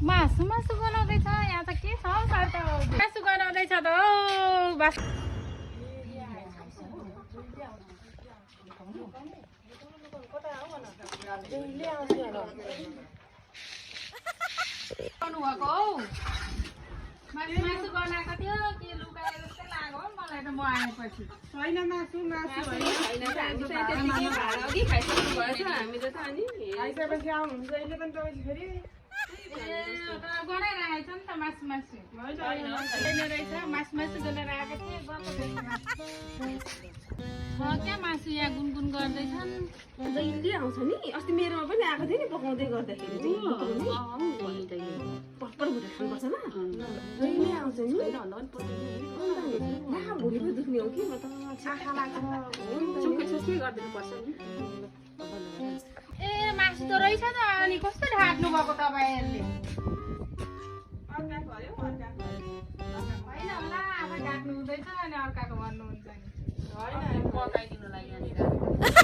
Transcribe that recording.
मासु मासु बनाउँदैछ यहाँ त के छ मासु बनाउँदैछ त बस भएको हौ मासु मासु बनाएको थियो के लुकाए जस्तै लाग्यो हौ मलाई त म आएपछि छैन मासु मासु अघि खाइसक्नु भएछ हामीले त अनि आइसकेपछि आउनुहुन्छ अहिले पनि तपाईँ फेरि बनाइरहेछ नि त मासु मासु रहेछ मासु मासु गरेर आएको थिएँ क्या मासु यहाँ गुनगुन गर्दैछन् जहिले आउँछ नि अस्ति मेरोमा पनि आएको थियो नि पकाउँदै गर्दाखेरि पटपट भुटेर खानुपर्छ ल जहिले आउँछ नि भुँडी पो दुख्ने हो कि म त सुक्खै सुक्खै गरिदिनु पर्छ नि ए मासु त रहेछ त अनि कस्तो ढाक्नु भएको तपाईँहरूले होइन होला आफै ढाक्नु हुँदैछ अनि अर्काको भन्नुहुन्छ नि होइन पकाइदिनुलाई यहाँनिर